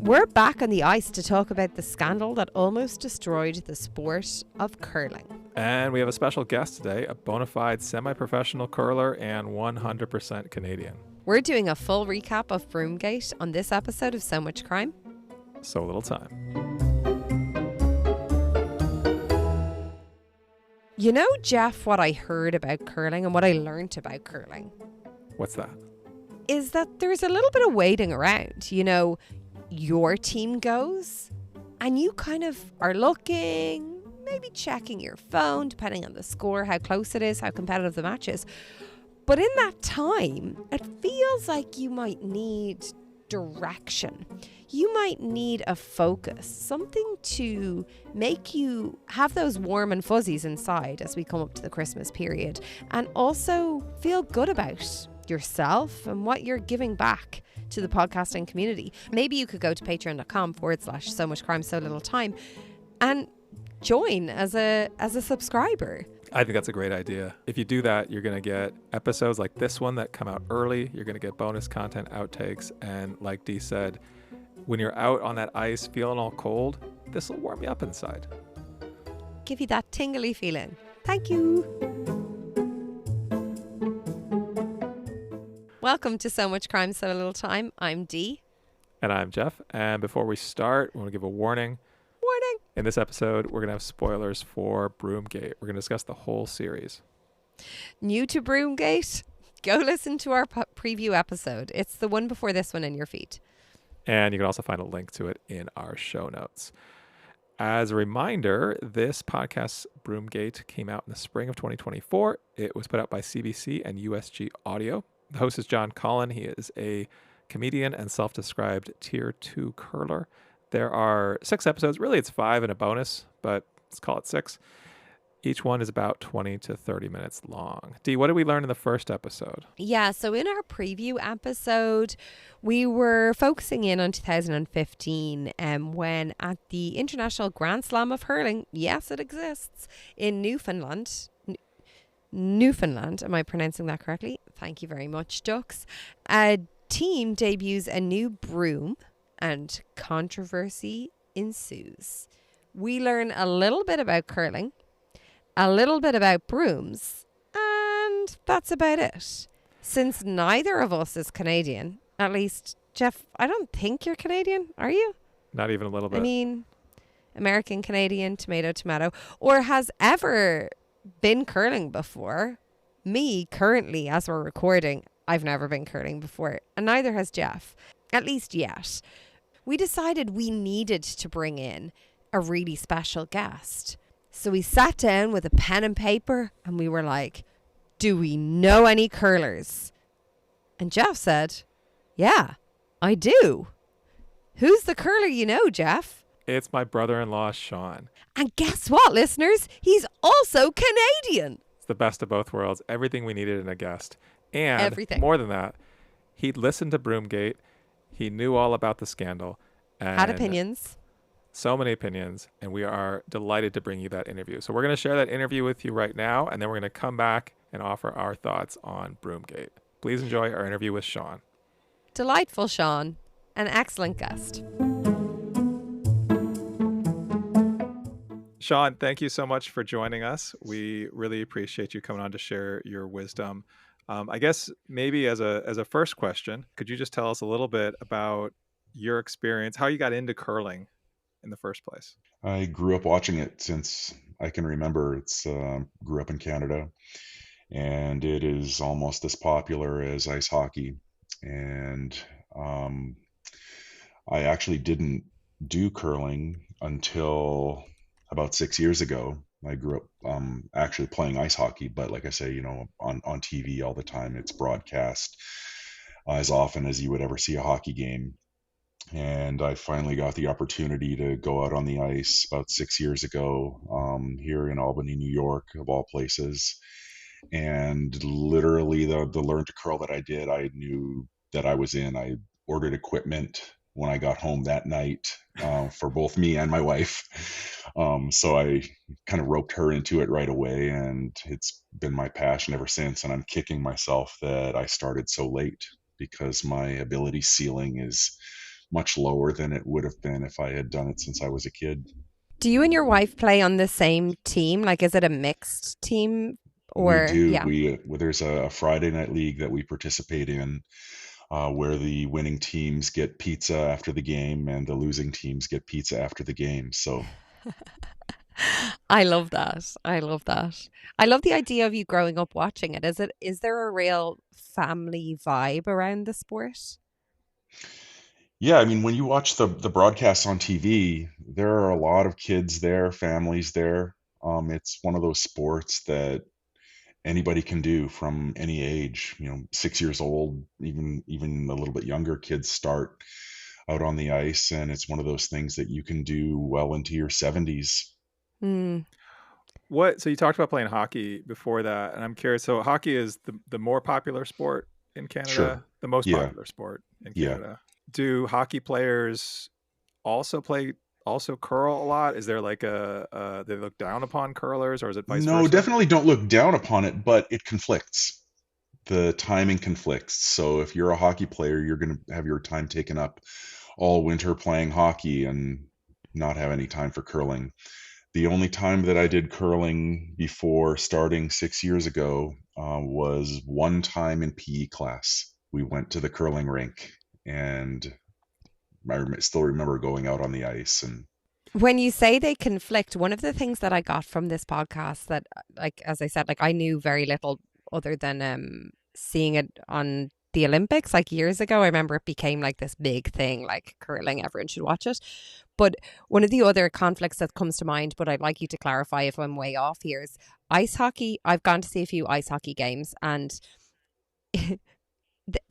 We're back on the ice to talk about the scandal that almost destroyed the sport of curling. And we have a special guest today, a bona fide semi-professional curler and 100% Canadian. We're doing a full recap of Broomgate on this episode of So Much Crime, So Little Time. You know, Jeff, what I heard about curling and what I learned about curling What's that? is that there's a little bit of waiting around. You know, your team goes and you kind of are looking, maybe checking your phone, depending on the score, how close it is, how competitive the match is. But in that time, it feels like you might need direction. You might need a focus, something to make you have those warm and fuzzies inside as we come up to the Christmas period, and also feel good about yourself and what you're giving back to the podcasting community. Maybe you could go to patreon.com/so much crime, so little time and join as a subscriber. I think that's a great idea. If you do that, you're going to get episodes like this one that come out early. You're going to get bonus content, outtakes, and like Dee said, when you're out on that ice feeling all cold, this will warm you up inside. Give you that tingly feeling. Thank you. Welcome to So Much Crime, So Little Time. I'm Dee. And I'm Jeff. And before we start, we want to give a warning. In this episode, we're going to have spoilers for Broomgate. We're going to discuss the whole series. New to Broomgate? Go listen to our preview episode. It's the one before this one in your feed. And you can also find a link to it in our show notes. As a reminder, this podcast, Broomgate, came out in the spring of 2024. It was put out by CBC and USG Audio. The host is John Cullen. He is a comedian and self-described Tier 2 curler. There are 6 episodes. Really, it's 5 and a bonus, but let's call it 6. Each one is about 20 to 30 minutes long. Dee, what did we learn in the first episode? Yeah, so in our preview episode, we were focusing in on 2015 when at the International Grand Slam of Hurling, yes, it exists, in Newfoundland. Newfoundland, am I pronouncing that correctly? Thank you very much, Ducks. A team debuts a new broom and controversy ensues. We learn a little bit about curling, a little bit about brooms, and that's about it. Since neither of us is Canadian, at least, Jeff, I don't think you're Canadian, are you? Not even a little bit. I mean, American, Canadian, tomato, tomato, or has ever been curling before. Me, currently, as we're recording, I've never been curling before, and neither has Jeff, at least yet. We decided we needed to bring in a really special guest. So we sat down with a pen and paper and we were like, do we know any curlers? And Jeff said, yeah, I do. Who's the curler you know, Jeff? It's my brother-in-law, Sean. And guess what, listeners? He's also Canadian. It's the best of both worlds. Everything we needed in a guest. And everything. More than that, he'd listened to Broomgate. He knew all about the scandal. And had opinions. So many opinions. And we are delighted to bring you that interview. So we're going to share that interview with you right now. And then we're going to come back and offer our thoughts on Broomgate. Please enjoy our interview with Sean. Delightful Sean. An excellent guest. Sean, thank you so much for joining us. We really appreciate you coming on to share your wisdom. I guess maybe as a first question, could you just tell us a little bit about your experience, how you got into curling in the first place? I grew up watching it since I can remember. It's grew up in Canada, and it is almost as popular as ice hockey. And I actually didn't do curling until about 6 years ago. I grew up actually playing ice hockey, but like I say, you know, on TV all the time. It's broadcast as often as you would ever see a hockey game. And I finally got the opportunity to go out on the ice about 6 years ago here in Albany, New York, of all places. And literally the learn to curl that I did, I knew that I was in. I ordered equipment when I got home that night for both me and my wife. So I kind of roped her into it right away, and it's been my passion ever since. And I'm kicking myself that I started so late, because my ability ceiling is much lower than it would have been if I had done it since I was a kid. Do you and your wife play on the same team? Like, is it a mixed team We or, do. yeah? There's a Friday night league that we participate in, where the winning teams get pizza after the game and the losing teams get pizza after the game. So I love that. I love that. I love the idea of you growing up watching it. Is there a real family vibe around the sport? yeah, I mean, when you watch the broadcasts on TV, there are a lot of kids there, families there. It's one of those sports that anybody can do from any age. 6 years old, even a little bit younger kids start out on the ice, and it's one of those things that you can do well into your 70s. Hmm. So you talked about playing hockey before that, and I'm curious. So hockey is the more popular sport in Sure. Canada, the most Yeah. popular sport in Yeah. Canada. Do hockey players also curl a lot? Is there like they look down upon curlers, or is it vice No, versa? definitely don't look down upon it, but it conflicts. The timing conflicts. So if you're a hockey player, you're going to have your time taken up all winter playing hockey and not have any time for curling. The only time that I did curling before starting 6 years ago was one time in PE class. We went to the curling rink, and still remember going out on the ice. And When you say they conflict, one of the things that I got from this podcast that, like, as I said, like I knew very little other than seeing it on the Olympics like years ago. I remember it became like this big thing, like curling, everyone should watch it. But one of the other conflicts that comes to mind, but I'd like you to clarify if I'm way off here, is ice hockey. I've gone to see a few ice hockey games, and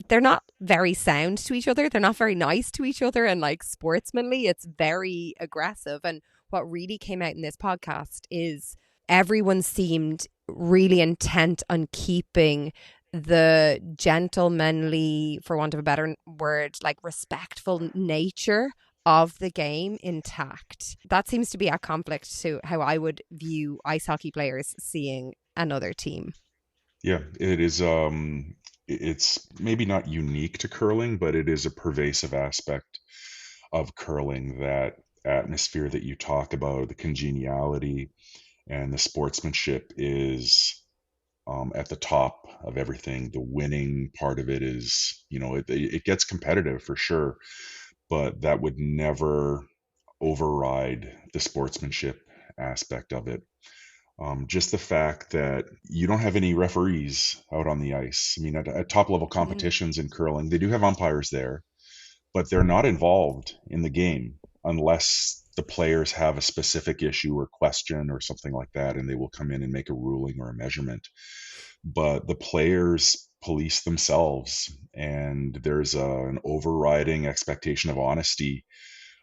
they're not very sound to each other. They're not very nice to each other, and like sportsmanly, it's very aggressive. And what really came out in this podcast is everyone seemed really intent on keeping the gentlemanly, for want of a better word, like respectful nature of the game intact. That seems to be a conflict to how I would view ice hockey players seeing another team. yeah, it is. It's maybe not unique to curling, but it is a pervasive aspect of curling, that atmosphere that you talk about, the congeniality and the sportsmanship is at the top of everything. The winning part of it is, it gets competitive for sure, but that would never override the sportsmanship aspect of it. Just the fact that you don't have any referees out on the ice. I mean, at top level Mm. competitions in curling, they do have umpires there, but they're not involved in the game unless the players have a specific issue or question or something like that, and they will come in and make a ruling or a measurement. But the players police themselves, and there's an overriding expectation of honesty.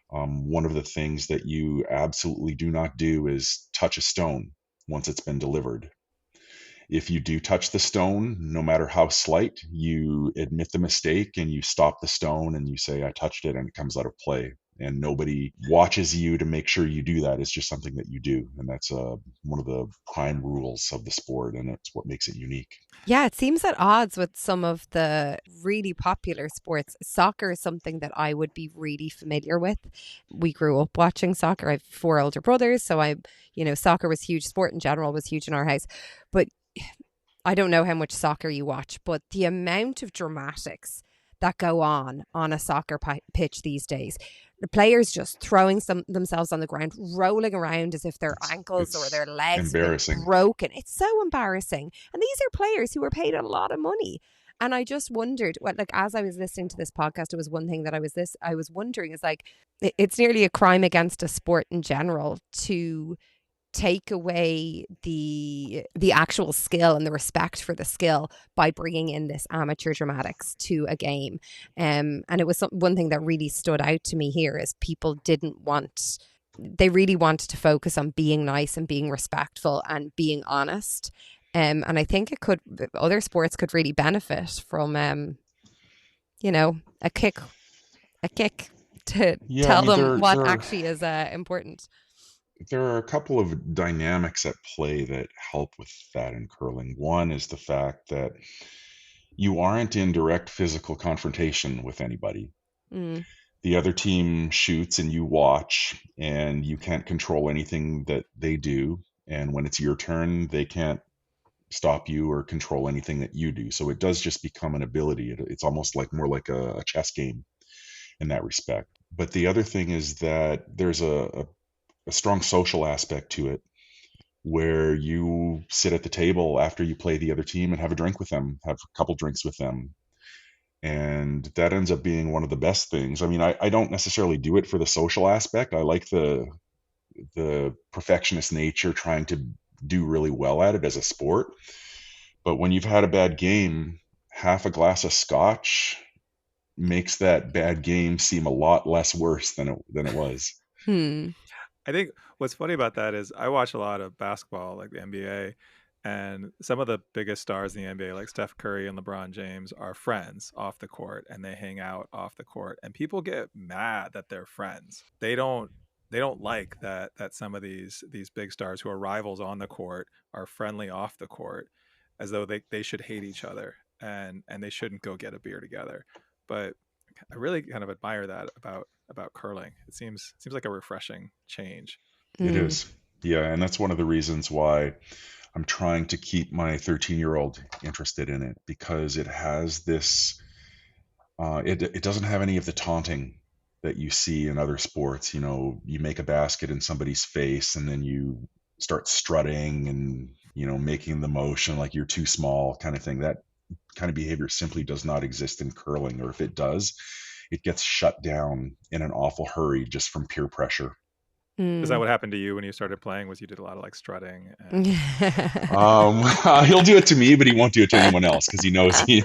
One of the things that you absolutely do not do is touch a stone once it's been delivered. If you do touch the stone, no matter how slight, you admit the mistake and you stop the stone and you say, I touched it, and it comes out of play. And nobody watches you to make sure you do that. It's just something that you do. And that's one of the prime rules of the sport, and it's what makes it unique. Yeah, it seems at odds with some of the really popular sports. Soccer is something that I would be really familiar with. We grew up watching soccer. I have four older brothers, so soccer was huge. Sport in general was huge in our house. But I don't know how much soccer you watch, but the amount of dramatics that go on a soccer pitch these days, the players just throwing themselves on the ground, rolling around as if their ankles or It's their legs have been embarrassing. broken. It's so embarrassing. And these are players who were paid a lot of money. And I just wondered, like, as I was listening to this podcast, it was one thing that I was wondering is like, it's nearly a crime against a sport in general to take away the actual skill and the respect for the skill by bringing in this amateur dramatics to a game. And it was one thing that really stood out to me here is they really wanted to focus on being nice and being respectful and being honest. And I think other sports could really benefit from, a kick to Yeah, I tell mean, them what actually is important. there are a couple of dynamics at play that help with that in curling. One is the fact that you aren't in direct physical confrontation with anybody. Mm. the other team shoots and you watch, and you can't control anything that they do. And when it's your turn, they can't stop you or control anything that you do. So it does just become an ability. It's almost like more like a chess game in that respect. But the other thing is that there's a strong social aspect to it, where you sit at the table after you play the other team and have a drink with them, have a couple drinks with them. And that ends up being one of the best things. I mean, I don't necessarily do it for the social aspect. I like the perfectionist nature, trying to do really well at it as a sport. But when you've had a bad game, half a glass of scotch makes that bad game seem a lot less worse than it was. I think what's funny about that is I watch a lot of basketball, like the NBA, and some of the biggest stars in the NBA, like Steph Curry and LeBron James, are friends off the court, and they hang out off the court. And people get mad that they're friends. They don't like that some of these big stars who are rivals on the court are friendly off the court, as though they should hate each other and they shouldn't go get a beer together. But I really kind of admire that about curling. It seems like a refreshing change. It is. Yeah, and that's one of the reasons why I'm trying to keep my 13-year-old interested in it, because it has this it doesn't have any of the taunting that you see in other sports. You know, you make a basket in somebody's face and then you start strutting and, you know, making the motion like you're too small kind of thing. That kind of behavior simply does not exist in curling, or if it does, it gets shut down in an awful hurry just from peer pressure. Is that what happened to you when you started playing? Was you did a lot of like strutting? And... He'll do it to me, but he won't do it to anyone else, because he knows the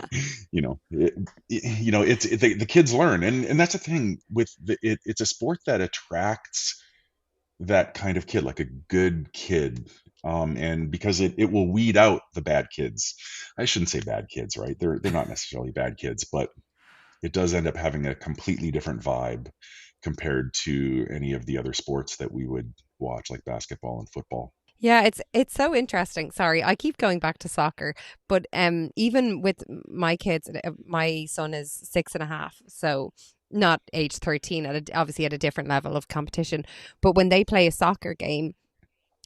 kids learn, and that's the thing with it's a sport that attracts that kind of kid, like a good kid, and because it will weed out the bad kids. I shouldn't say bad kids, right? They're not necessarily bad kids, but it does end up having a completely different vibe compared to any of the other sports that we would watch, like basketball and football. Yeah, it's so interesting. Sorry, I keep going back to soccer, but even with my kids, my son is 6.5, so not age 13, obviously at a different level of competition. But when they play a soccer game,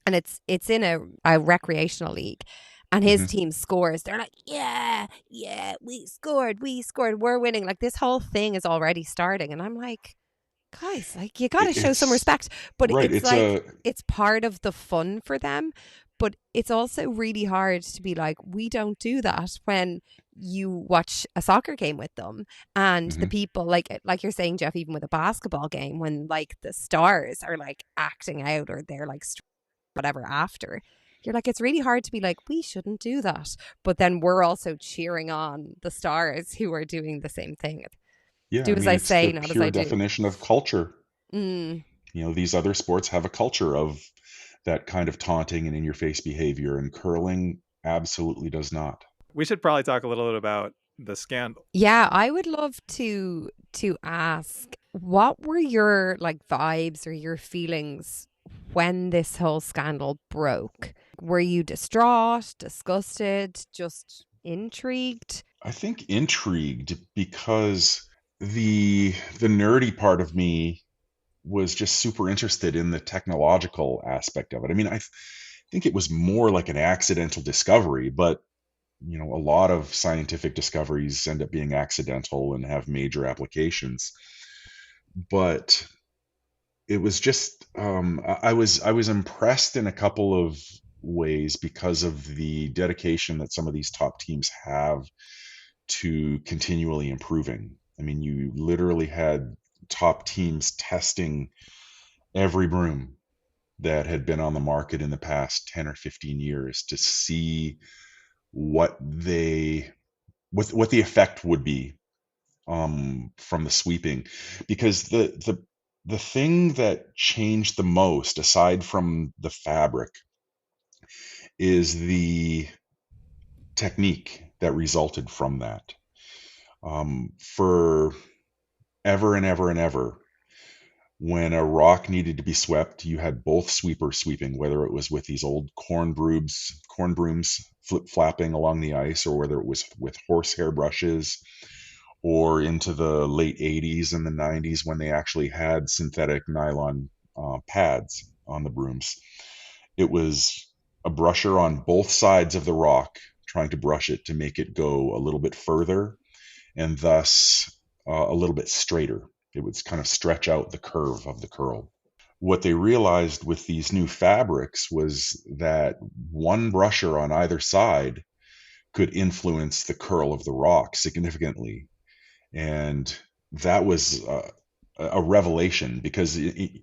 and it's in a recreational league, and his team scores, they're like, yeah, we scored, we're winning. Like, this whole thing is already starting, and I'm like, guys, like, you got to show some respect. But right, it's part of the fun for them. But it's also really hard to be like, we don't do that when you watch a soccer game with them. And the people, like you're saying, Jeff, even with a basketball game, when like the stars are like acting out, or they're like whatever after, you're like, it's really hard to be like, we shouldn't do that. But then we're also cheering on the stars who are doing the same thing. Yeah, do as I say, not as I do. Pure definition of culture. You know, these other sports have a culture of that kind of taunting and in-your-face behavior, and curling absolutely does not. We should probably talk a little bit about the scandal. Yeah, I would love to ask, what were your like vibes or your feelings when this whole scandal broke? Were you distraught, disgusted, just intrigued? I think intrigued, because the nerdy part of me was just super interested in the technological aspect of it. I mean, I think it was more like an accidental discovery, but you know, a lot of scientific discoveries end up being accidental and have major applications. But it was just I was impressed in a couple of ways because of the dedication that some of these top teams have to continually improving. I mean, you literally had top teams testing every broom that had been on the market in the past 10 or 15 years to see what the effect would be from the sweeping. Because the thing that changed the most, aside from the fabric, is the technique that resulted from that. For ever and ever and ever, when a rock needed to be swept, you had both sweepers sweeping, whether it was with these old corn brooms flip-flapping along the ice, or whether it was with horsehair brushes, or into the late 80s and the 90s when they actually had synthetic nylon pads on the brooms. It was a brusher on both sides of the rock trying to brush it to make it go a little bit further and thus a little bit straighter. It would kind of stretch out the curve of the curl. What they realized with these new fabrics was that one brusher on either side could influence the curl of the rock significantly. And that was a revelation, because they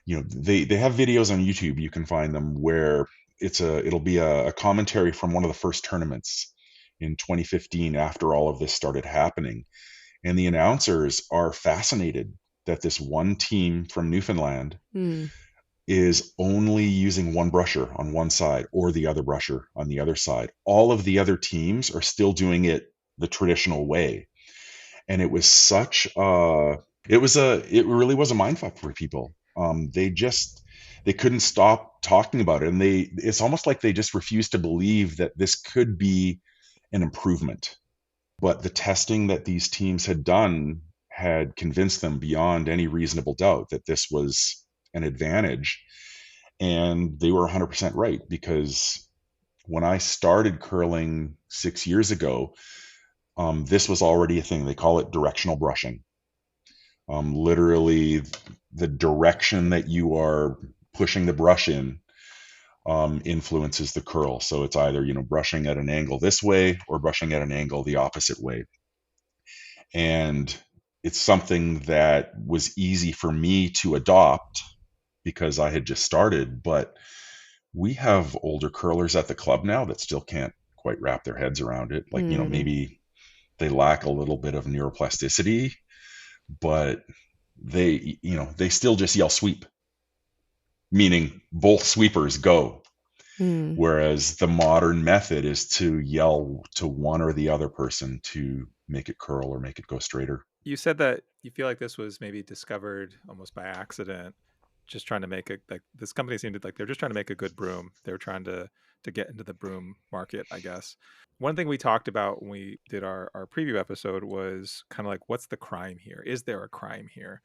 have videos on YouTube, you can find them, where it'll be a commentary from one of the first tournaments in 2015 after all of this started happening. And the announcers are fascinated that this one team from Newfoundland is only using one brusher on one side or the other brusher on the other side. All of the other teams are still doing it the traditional way. And it was it really was a mindfuck for people. They couldn't stop talking about it. And it's almost like they just refused to believe that this could be an improvement. But the testing that these teams had done had convinced them beyond any reasonable doubt that this was an advantage. And they were 100% right, because when I started curling 6 years ago, this was already a thing. They call it directional brushing. Literally, the direction that you are pushing the brush in influences the curl. So it's either, brushing at an angle this way or brushing at an angle the opposite way. And it's something that was easy for me to adopt because I had just started. But we have older curlers at the club now that still can't quite wrap their heads around it. Like, maybe they lack a little bit of neuroplasticity, but they still just yell sweep, meaning both sweepers go. Whereas the modern method is to yell to one or the other person to make it curl or make it go straighter. You said that you feel like this was maybe discovered almost by accident, just trying to make this company seemed like they're just trying to make a good broom. They're trying to get into the broom market, I guess. One thing we talked about when we did our preview episode was kind of like, what's the crime here? Is there a crime here?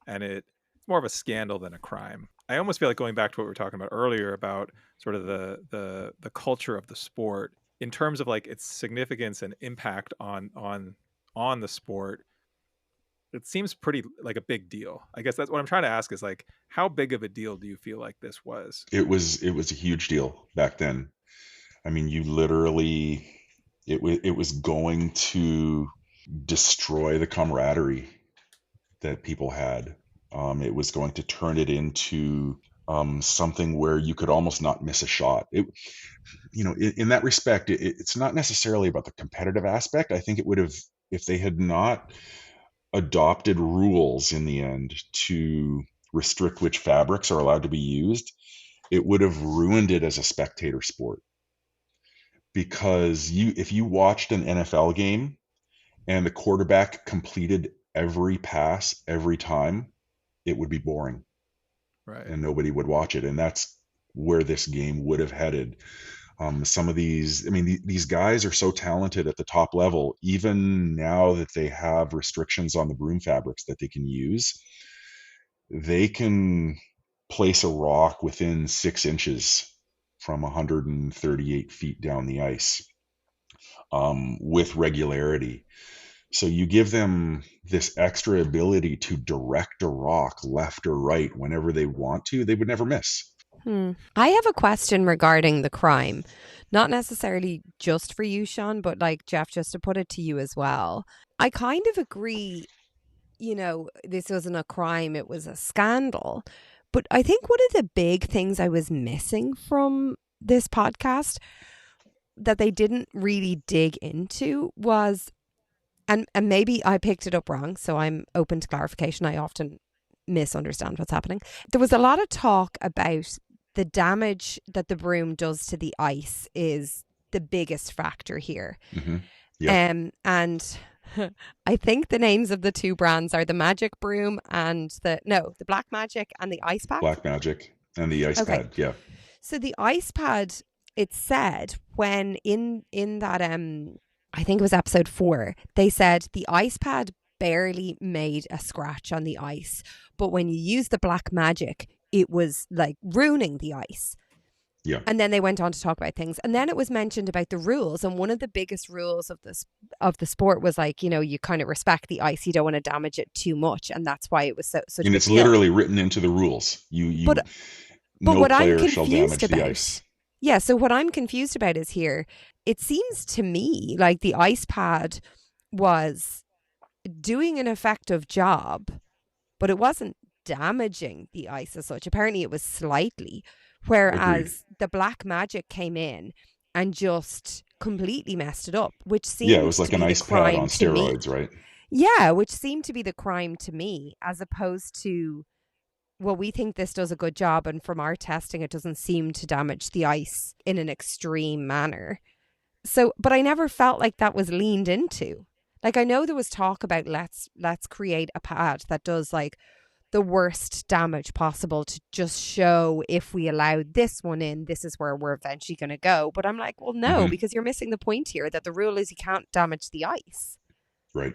And it's more of a scandal than a crime. I almost feel like going back to what we were talking about earlier about sort of the culture of the sport in terms of like its significance and impact on the sport. It seems pretty like a big deal. I guess that's what I'm trying to ask is like, how big of a deal do you feel like this was? It was a huge deal back then. I mean, you literally, it was going to destroy the camaraderie that people had. It was going to turn it into something where you could almost not miss a shot. In that respect, it's not necessarily about the competitive aspect. I think it would have, if they had not adopted rules in the end to restrict which fabrics are allowed to be used, it would have ruined it as a spectator sport. Because if you watched an NFL game and the quarterback completed every pass every time, it would be boring. Right. And nobody would watch it. And that's where this game would have headed. Some of these guys are so talented at the top level, even now that they have restrictions on the broom fabrics that they can use, they can place a rock within 6 inches from 138 feet down the ice with regularity. So you give them this extra ability to direct a rock left or right whenever they want to, they would never miss. I have a question regarding the crime, not necessarily just for you, Sean, but like Jeff, just to put it to you as well. I kind of agree, this wasn't a crime, it was a scandal. But I think one of the big things I was missing from this podcast that they didn't really dig into was, and maybe I picked it up wrong, so I'm open to clarification. I often misunderstand what's happening. There was a lot of talk about the damage that the broom does to the ice is the biggest factor here. Mm-hmm. Yeah. And I think the names of the two brands are the Magic Broom and the Black Magic and the Ice Pad. Black Magic and the Ice Pad, yeah. So the Ice Pad, it said when in that I think it was episode 4, they said the ice pad barely made a scratch on the ice, but when you use the black magic, it was like ruining the ice. Yeah. And then they went on to talk about things. And then it was mentioned about the rules. And one of the biggest rules of the sport was like, you know, you kind of respect the ice. You don't want to damage it too much. And that's why it was such And a big it's deal. literally written into the rules. But no what I'm player shall damage confused the about, ice. yeah, so what I'm confused about is here, it seems to me like the ice pad was doing an effective job, but it wasn't damaging the ice as such. Apparently it was slightly, whereas the black magic came in and just completely messed it up, which seemed Yeah, it was like to an be ice the pad crime on to me. steroids, right? Yeah, which seemed to be the crime to me, as opposed to, well, we think this does a good job, and from our testing, it doesn't seem to damage the ice in an extreme manner. So, but I never felt like that was leaned into. Like, I know there was talk about let's create a pad that does like the worst damage possible to just show if we allow this one in, this is where we're eventually going to go. But I'm like, well, no, because you're missing the point here that the rule is you can't damage the ice. Right.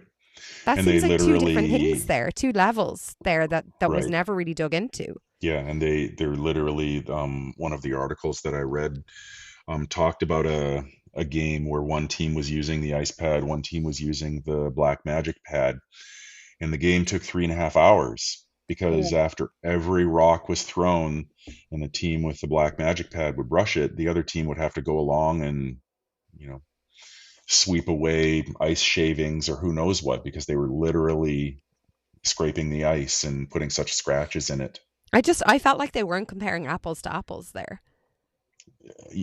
That And seems they like two different literally- things there, 2 levels there that was Right. never really dug into. Yeah, and they're literally one of the articles that I read talked about a game where one team was using the ice pad, one team was using the black magic pad, and the game took 3.5 hours because after every rock was thrown and the team with the black magic pad would brush it, the other team would have to go along and, you know, sweep away ice shavings or who knows what, because they were literally scraping the ice and putting such scratches in it. I felt like they weren't comparing apples to apples there.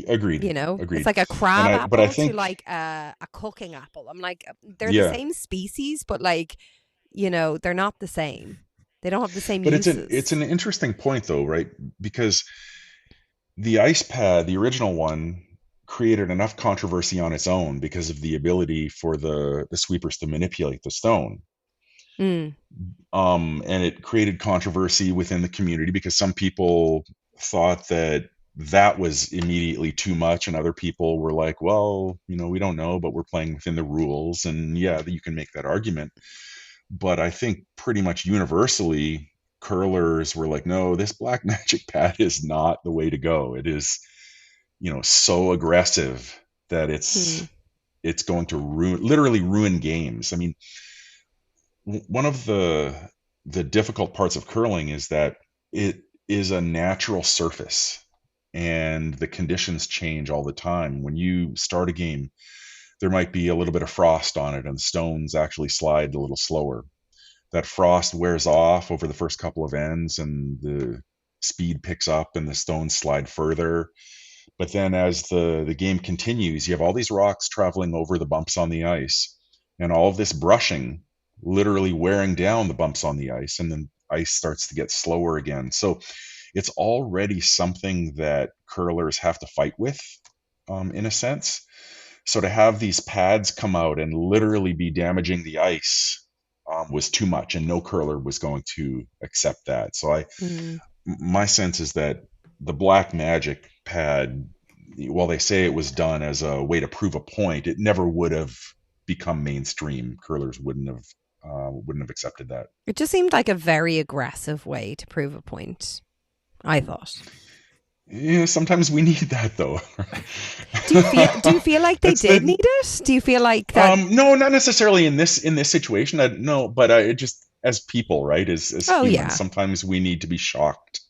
Agreed. You know, Agreed. it's like a crab apple but I think, to like a cooking apple. I'm like, they're Yeah. the same species, but like, you know, they're not the same. They don't have the same but uses. it's an interesting point though, right? Because the ice pad, the original one, created enough controversy on its own because of the ability for the sweepers to manipulate the stone. Mm. And it created controversy within the community because some people thought that was immediately too much, and other people were like, well, you know, we don't know, but we're playing within the rules. And yeah, you can make that argument. But I think pretty much universally, curlers were like, no, this black magic pad is not the way to go. It is, you know, so aggressive that it's going to literally ruin games. I mean, one of the difficult parts of curling is that it is a natural surface and the conditions change all the time. When you start a game, there might be a little bit of frost on it and stones actually slide a little slower. That frost wears off over the first couple of ends and the speed picks up and the stones slide further. But then as the game continues, you have all these rocks traveling over the bumps on the ice and all of this brushing literally wearing down the bumps on the ice, and then ice starts to get slower again. So it's already something that curlers have to fight with, in a sense. So to have these pads come out and literally be damaging the ice was too much, and no curler was going to accept that. So my sense is that the black magic pad, while they say it was done as a way to prove a point, it never would have become mainstream. Curlers wouldn't have accepted that. It just seemed like a very aggressive way to prove a point, I thought. Yeah, sometimes we need that though. Do you feel like they did need it? Do you feel like that? No, not necessarily in this situation. No, but it just as people, right? As humans, sometimes we need to be shocked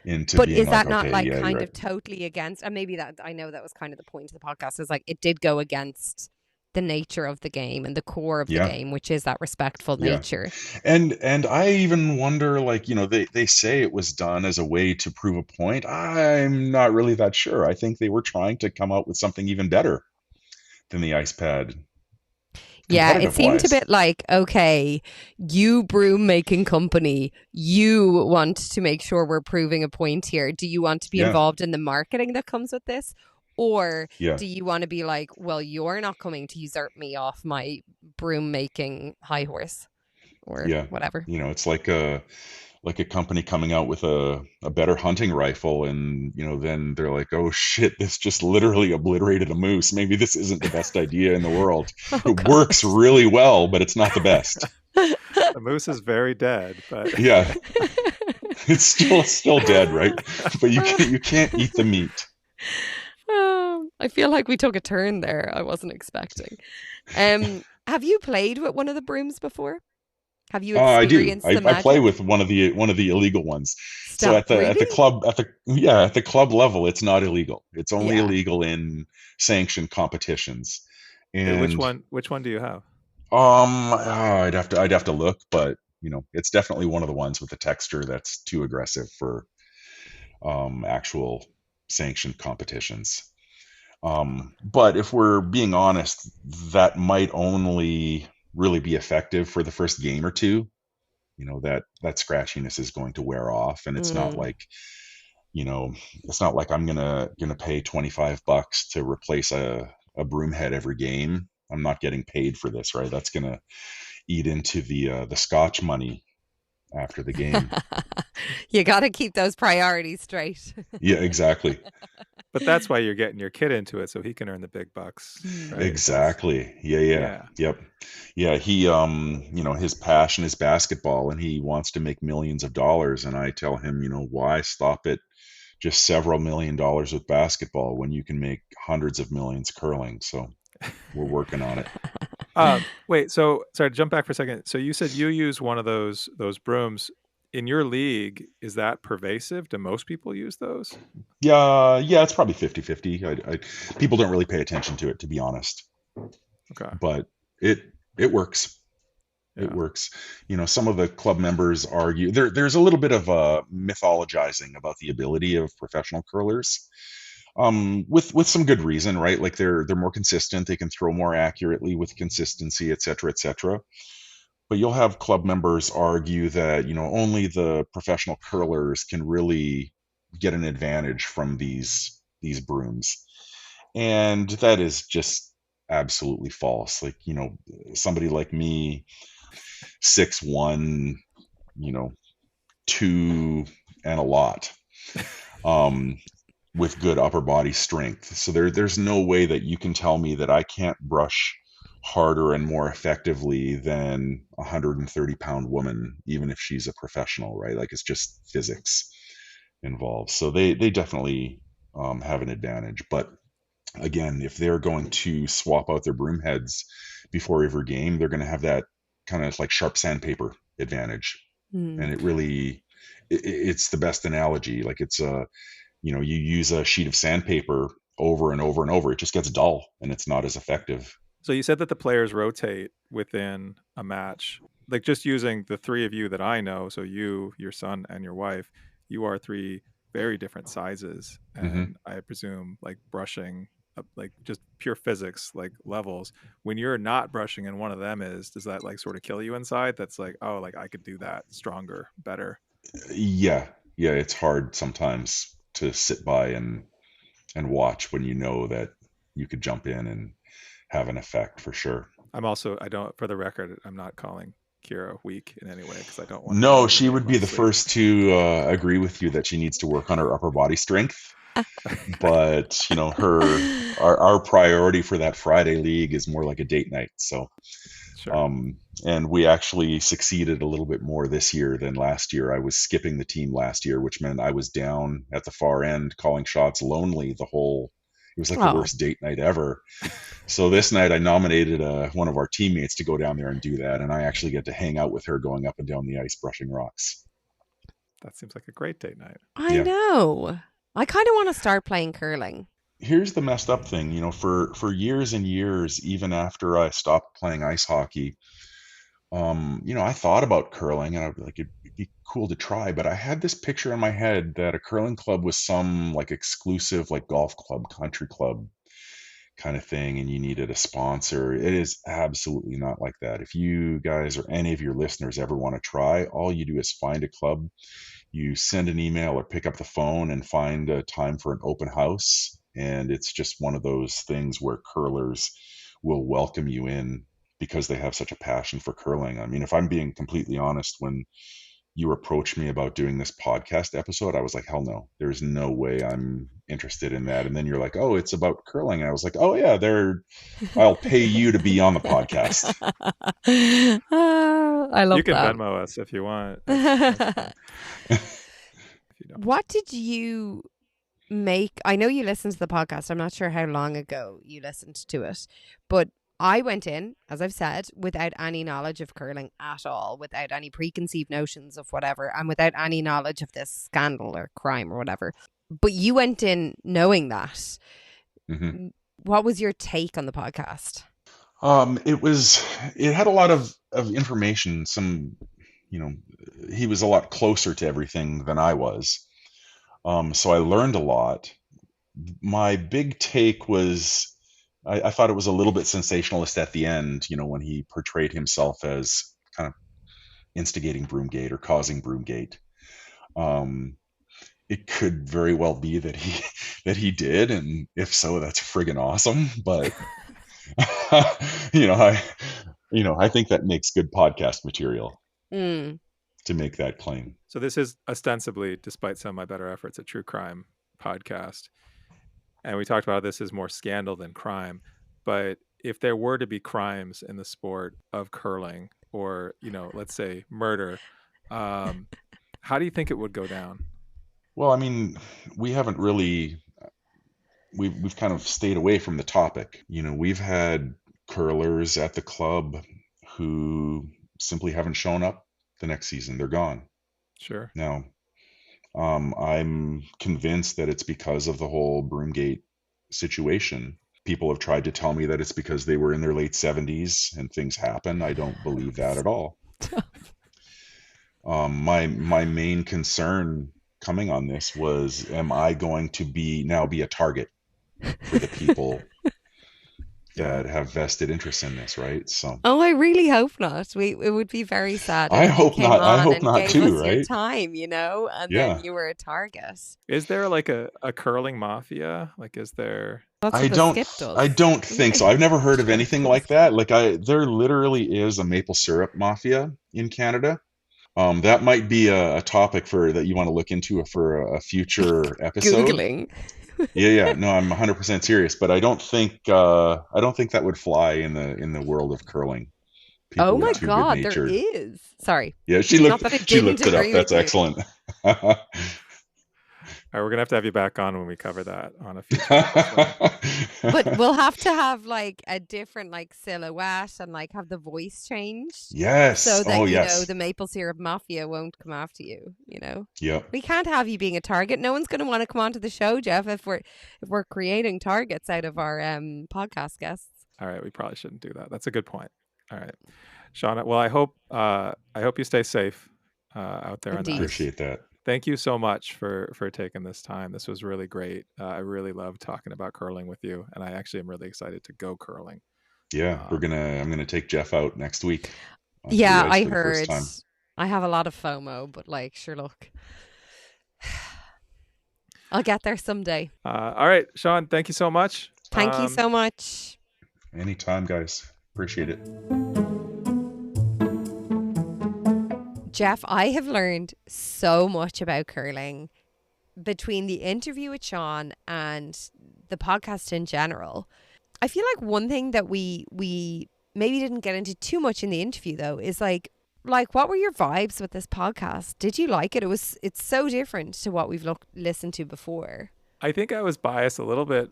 into. But being is that like, not okay, like yeah, kind you're of totally against? And maybe that, I know that was kind of the point of the podcast. Is like it did go against the nature of the game and the core of the game, which is that respectful nature. And I even wonder, like, you know, they say it was done as a way to prove a point. I'm not really that sure. I think they were trying to come out with something even better than the ice pad. Yeah, it seemed a bit like, okay, you broom making company, you want to make sure we're proving a point here. Do you want to be involved in the marketing that comes with this? Or do you want to be like, well, you're not coming to usurp me off my broom making high horse or whatever? You know, it's like like a company coming out with a better hunting rifle, and then they're like, oh shit, this just literally obliterated a moose. Maybe this isn't the best idea in the world. Oh It works gosh. really well, but it's not the best. The moose is very dead, but Yeah, it's still dead, right? But you can't eat the meat. I feel like we took a turn there I wasn't expecting. Have you played with one of the brooms before? Have you I do. experienced the I play magic? with one of the illegal ones. So Stop, at the really? club at the club level, it's not illegal. It's only Yeah. illegal in sanctioned competitions. wait, which And one? Which one do you have? I'd have to look, but it's definitely one of the ones with the texture that's too aggressive for actual sanctioned competitions. But if we're being honest, that might only really be effective for the first game or two. That scratchiness is going to wear off, and you know it's not like I'm gonna pay $25 to replace a broom head every game. I'm not getting paid for this, right? That's gonna eat into the scotch money after the game. You got to keep those priorities straight. Yeah, exactly. But that's why you're getting your kid into it, so he can earn the big bucks, right? Exactly. Yeah. Yeah. Yep. Yeah, he his passion is basketball, and he wants to make millions of dollars, and I tell him, why stop at just several $1 million with basketball when you can make hundreds of millions curling. So we're working on it. Wait, so sorry to jump back for a second. So you said you use one of those brooms in your league. Is that pervasive? Do most people use those? Yeah, it's probably 50-50. People don't really pay attention to it, to be honest, Okay. but it works. It Yeah. works. Some of the club members argue there's a little bit of mythologizing about the ability of professional curlers, with some good reason, right? Like they're more consistent, they can throw more accurately with consistency, et cetera, et cetera. But you'll have club members argue that only the professional curlers can really get an advantage from these brooms, and that is just absolutely false. Like somebody like me, 6'1", you know, two and a lot, um, with good upper body strength. So there's no way that you can tell me that I can't brush harder and more effectively than a 130-pound woman, even if she's a professional, right? Like, it's just physics involved. So they definitely have an advantage. But again, if they're going to swap out their broom heads before every game, they're going to have that kind of like sharp sandpaper advantage. And it's the best analogy. Like, it's you use a sheet of sandpaper over and over and over, it just gets dull and it's not as effective. So you said that the players rotate within a match. Like, just using the three of you that I know, so you, your son, and your wife, you are three very different sizes, and I presume like brushing, like just pure physics, like levels. When you're not brushing and one of them is, does that like sort of kill you inside? That's like, oh, like I could do that stronger, better. Yeah, it's hard sometimes to sit by and watch when you know that you could jump in and have an effect for sure. I don't, for the record, I'm not calling Kira weak in any way because I don't want to No, get she anything would up be my the sleeve. first to agree with you that she needs to work on her upper body strength. But our priority for that Friday league is more like a date night. So Sure. and we actually succeeded a little bit more this year than last year. I was skipping the team last year, which meant I was down at the far end calling shots lonely it was like the Oh, worst date night ever. So this night I nominated one of our teammates to go down there and do that, and I actually get to hang out with her going up and down the ice brushing rocks. That seems like a great date night. I Yeah. know. I kind of want to start playing curling. Here's the messed up thing, for years and years, even after I stopped playing ice hockey, I thought about curling, and I'd be like, it'd be cool to try, but I had this picture in my head that a curling club was some like exclusive like golf club, country club kind of thing, and you needed a sponsor. It is absolutely not like that. If you guys or any of your listeners ever want to try, all you do is find a club, you send an email or pick up the phone and find a time for an open house. And it's just one of those things where curlers will welcome you in because they have such a passion for curling. I mean, if I'm being completely honest, when you approached me about doing this podcast episode, I was like, hell no, there's no way I'm interested in that. And then you're like, oh, it's about curling. And I was like, oh yeah, I'll pay you to be on the podcast. I love You can that. Venmo us if you want. That's fine. If you don't. What did you make? I know you listened to the podcast. I'm not sure how long ago you listened to it, but I went in, as I've said, without any knowledge of curling at all, without any preconceived notions of whatever, and without any knowledge of this scandal or crime or whatever. But you went in knowing that. Mm-hmm. What was your take on the podcast? It had a lot of information. Some, he was a lot closer to everything than I was. So I learned a lot. My big take was, I thought it was a little bit sensationalist at the end, when he portrayed himself as kind of instigating Broomgate or causing Broomgate. It could very well be that he did, and if so, that's friggin' awesome. But I think that makes good podcast material to make that claim. So this is ostensibly, despite some of my better efforts, a true crime podcast. And we talked about this is more scandal than crime. But if there were to be crimes in the sport of curling or, let's say murder, how do you think it would go down? Well, I mean, we haven't really, we've kind of stayed away from the topic. We've had curlers at the club who simply haven't shown up the next season. They're gone. Sure. Now, I'm convinced that it's because of the whole Broomgate situation. People have tried to tell me that it's because they were in their late 70s and things happen. I don't believe that at all. My main concern coming on this was, am I going to be a target for the people that have vested interest in this, right? So, I really hope not. It would be very sad. I hope not. I hope not too, right? Your time, and then you were a target. Is there like a curling mafia? Like, is there? I don't think so. I've never heard of anything like that. Like, there literally is a maple syrup mafia in Canada. That might be a topic that you want to look into for a future episode. Googling. Yeah. No, I'm 100% serious, but I don't think that would fly in the world of curling. People oh my God, there is. Sorry. Yeah, she looked it up. That's excellent. All right, we're gonna have to have you back on when we cover that on a future episode. But we'll have to have like a different like silhouette and like have the voice changed. Yes. So that yes. the maple syrup mafia won't come after you. Yep. We can't have you being a target. No one's going to want to come onto the show, Jeff, if we're creating targets out of our podcast guests. All right, we probably shouldn't do that. That's a good point. All right, Shauna. Well, I hope you stay safe out there. Indeed. On the ice. Appreciate that. Thank you so much for taking this time. This was really great. I really loved talking about curling with you, and I actually am really excited to go curling. Yeah, I'm gonna take Jeff out next week. Yeah, I heard. I have a lot of FOMO, but sure, look, I'll get there someday. All right, Sean, thank you so much. Thank you so much. Anytime, guys. Appreciate it. Jeff, I have learned so much about curling between the interview with Sean and the podcast in general. I feel like one thing that we maybe didn't get into too much in the interview, though, is like what were your vibes with this podcast? Did you like it? It's so different to what we've listened to before. I think I was biased a little bit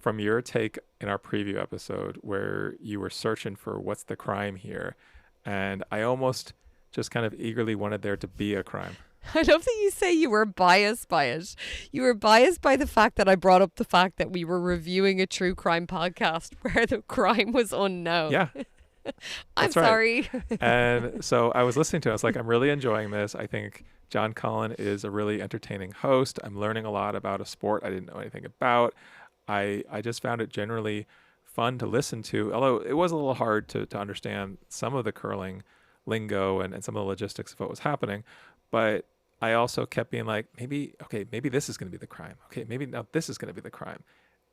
from your take in our preview episode where you were searching for what's the crime here. And I almost just kind of eagerly wanted there to be a crime. I love that you say you were biased by it. You were biased by the fact that I brought up the fact that we were reviewing a true crime podcast where the crime was unknown. Yeah. I'm sorry. And so I was listening to it. I was like, I'm really enjoying this. I think John Cullen is a really entertaining host. I'm learning a lot about a sport I didn't know anything about. I just found it generally fun to listen to, although it was a little hard to understand some of the curling lingo and some of the logistics of what was happening. But I also kept being like, maybe this is going to be the crime. Okay, maybe now this is going to be the crime.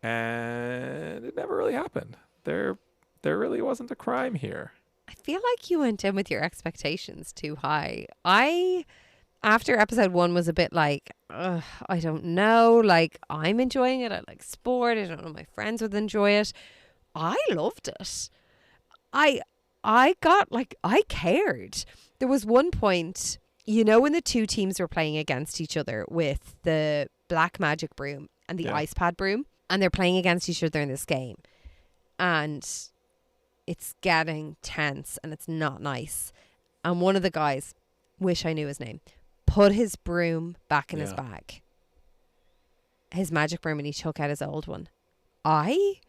And it never really happened. There really wasn't a crime here. I feel like you went in with your expectations too high. I after episode 1 was a bit like, I don't know, like I'm enjoying it. I like sport. I don't know my friends would enjoy it. I loved it. I got like, I cared. There was one point, you know, when the two teams were playing against each other with the black magic broom and the ice pad broom, and they're playing against each other in this game, and it's getting tense and it's not nice. And one of the guys, wish I knew his name, put his broom back in his bag, his magic broom, and he took out his old one. I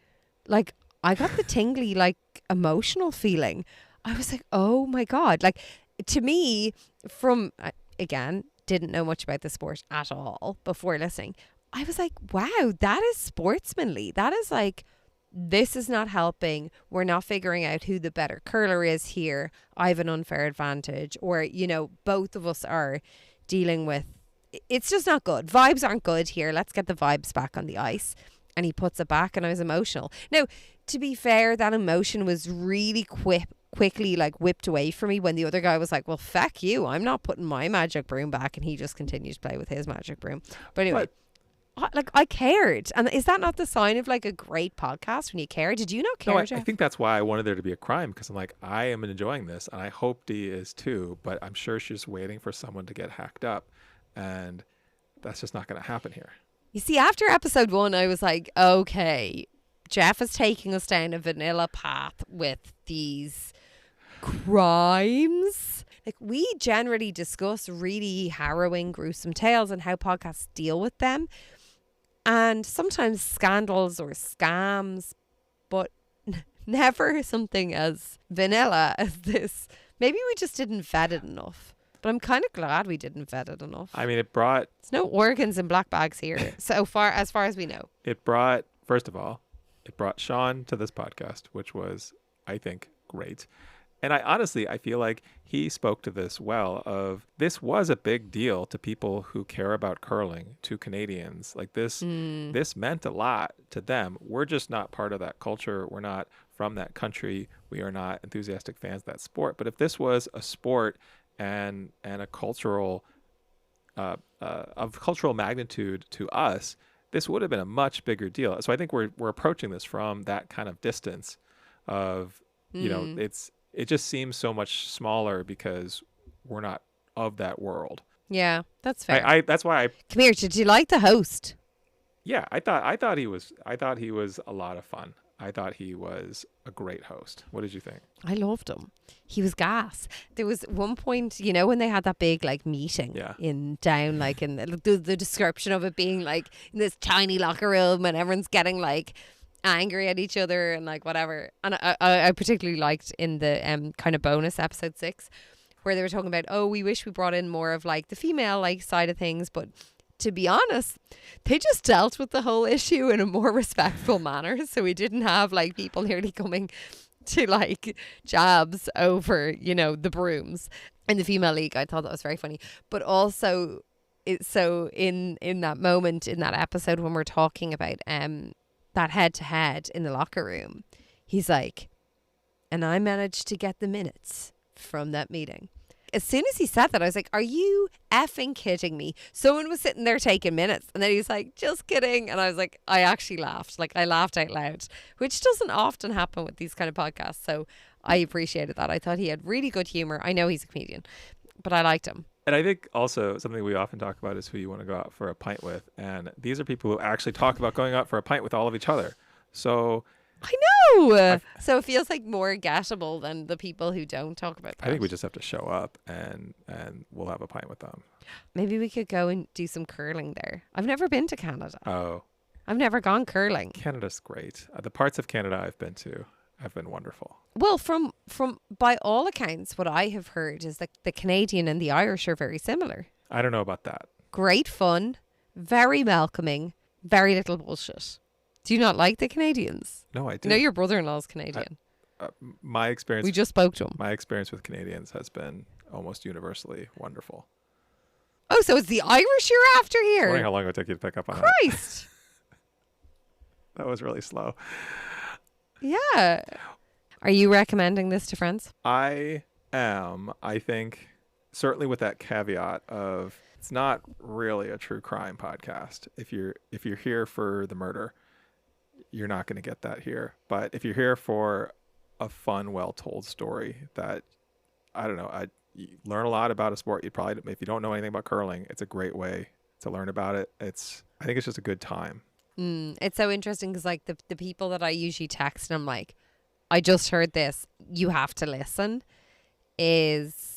got the tingly, like, emotional feeling. I was like, oh my God. Like, to me, from, again, didn't know much about the sport at all before listening. I was like, wow, that is sportsmanly. That is like, this is not helping. We're not figuring out who the better curler is here. I have an unfair advantage. Or, you know, both of us are dealing with, it's just not good. Vibes aren't good here. Let's get the vibes back on the ice. And he puts it back, and I was emotional. Now, to be fair, that emotion was really quickly like whipped away from me when the other guy was like, well, feck you. I'm not putting my magic broom back. And he just continued to play with his magic broom. But anyway, I cared. And is that not the sign of like a great podcast when you care? Did you not care, No, I Jeff? think that's why I wanted there to be a crime, because I'm like, I am enjoying this, and I hope Dee is too, but I'm sure she's waiting for someone to get hacked up, and that's just not going to happen here. You see, after episode 1, I was like, okay, Jeff is taking us down a vanilla path with these crimes. Like, we generally discuss really harrowing, gruesome tales and how podcasts deal with them. And sometimes scandals or scams, but never something as vanilla as this. Maybe we just didn't vet it enough. But I'm kind of glad we didn't vet it enough. I mean, there's no organs in black bags here, as far as we know. First of all, it brought Sean to this podcast, which was, I think, great. And I feel like he spoke to this well of, this was a big deal to people who care about curling, to Canadians. Like this meant a lot to them. We're just not part of that culture. We're not from that country. We are not enthusiastic fans of that sport. But if this was a sport and a cultural of cultural magnitude to us, this would have been a much bigger deal. So I think we're approaching this from that kind of distance of, you know, it just seems so much smaller because we're not of that world. Yeah, that's fair. That's why come here. Did you like the host? Yeah, I thought he was a lot of fun. I thought he was a great host. What did you think? I loved him. He was gas. There was one point, you know, when they had that big like meeting in down, like in the description of it being like in this tiny locker room and everyone's getting like angry at each other and like whatever. And I particularly liked in the kind of bonus episode 6 where they were talking about, oh, we wish we brought in more of like the female like side of things, but to be honest, they just dealt with the whole issue in a more respectful manner. So we didn't have like people nearly coming to like jabs over, you know, the brooms in the female league. I thought that was very funny. But also, so in that moment in that episode when we're talking about that head to head in the locker room, he's like, and I managed to get the minutes from that meeting. As soon as he said that, I was like, are you effing kidding me? Someone was sitting there taking minutes. And then he was like, just kidding. And I was like, I actually laughed. Like, I laughed out loud, which doesn't often happen with these kind of podcasts. So I appreciated that. I thought he had really good humor. I know he's a comedian, but I liked him. And I think also something we often talk about is who you want to go out for a pint with. And these are people who actually talk about going out for a pint with all of each other. So I know. So it feels like more gettable than the people who don't talk about that. I think we just have to show up and we'll have a pint with them. Maybe we could go and do some curling there. I've never been to Canada. Oh. I've never gone curling. Canada's great. The parts of Canada I've been to have been wonderful. Well, from by all accounts, what I have heard is that the Canadian and the Irish are very similar. I don't know about that. Great fun, very welcoming, very little bullshit. Do you not like the Canadians? No, I do. No, your brother-in-law's Canadian. My experience. We just spoke to him. My experience with Canadians has been almost universally wonderful. Oh, so it's the Irish you're after here? I wondering how long it would take you to pick up on Christ. That was really slow. Yeah. Are you recommending this to friends? I am. I think certainly with that caveat of it's not really a true crime podcast. If you're here for the murder, you're not going to get that here. But if you're here for a fun, well-told story that, I don't know, you learn a lot about a sport. If you don't know anything about curling, it's a great way to learn about it. I think it's just a good time. It's so interesting because like the people that I usually text and I'm like, I just heard this, you have to listen, is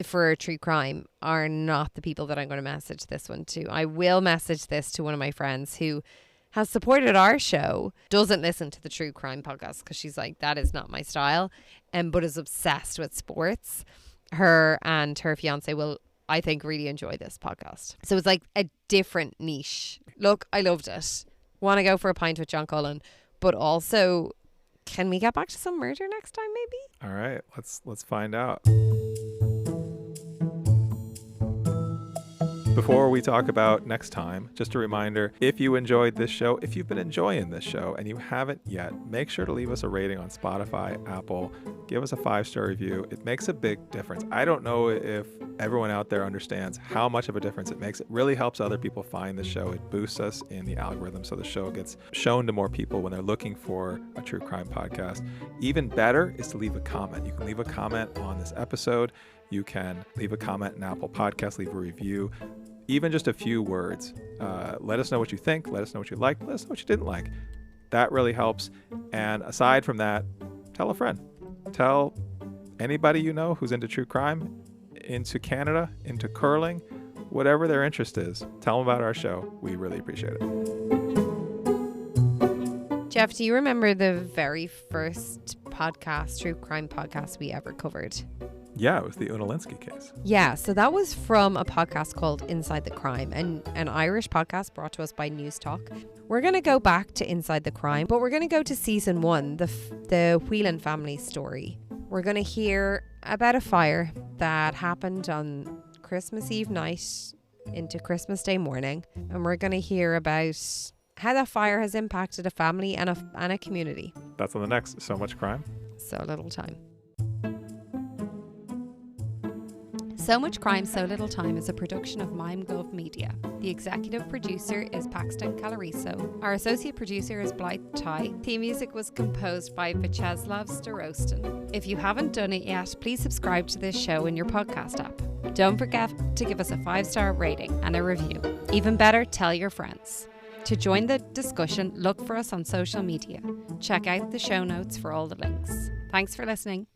for true crime are not the people that I'm going to message this one to. I will message this to one of my friends who has supported our show, doesn't listen to the true crime podcast because she's like, that is not my style, but is obsessed with sports. Her and her fiance will, I think, really enjoy this podcast. So it's like a different niche. Look, I loved it. Want to go for a pint with John Cullen, but also, can we get back to some murder next time maybe? All right, let's find out. Before we talk about next time, just a reminder, if you enjoyed this show, if you've been enjoying this show and you haven't yet, make sure to leave us a rating on Spotify, Apple, give us a 5-star review. It makes a big difference. I don't know if everyone out there understands how much of a difference it makes. It really helps other people find the show. It boosts us in the algorithm so the show gets shown to more people when they're looking for a true crime podcast. Even better is to leave a comment. You can leave a comment on this episode. You can leave a comment in Apple Podcasts, leave a review. Even just a few words. Let us know what you think. Let us know what you liked. Let us know what you didn't like. That really helps. And aside from that, tell a friend. Tell anybody you know who's into true crime, into Canada, into curling, whatever their interest is. Tell them about our show. We really appreciate it. Jeff, do you remember the very first podcast, true crime podcast we ever covered? Yeah, it was the Unalinsky case. Yeah, so that was from a podcast called Inside the Crime, and an Irish podcast brought to us by News Talk. We're going to go back to Inside the Crime, but we're going to go to season 1, the Whelan family story. We're going to hear about a fire that happened on Christmas Eve night into Christmas Day morning, and we're going to hear about how that fire has impacted a family and a community. That's on the next So Much Crime. So Little Time. So Much Crime, So Little Time is a production of MimeGov Media. The executive producer is Paxton Calariso. Our associate producer is Blythe Ty. Theme music was composed by Vyacheslav Starostin. If you haven't done it yet, please subscribe to this show in your podcast app. Don't forget to give us a 5-star rating and a review. Even better, tell your friends. To join the discussion, look for us on social media. Check out the show notes for all the links. Thanks for listening.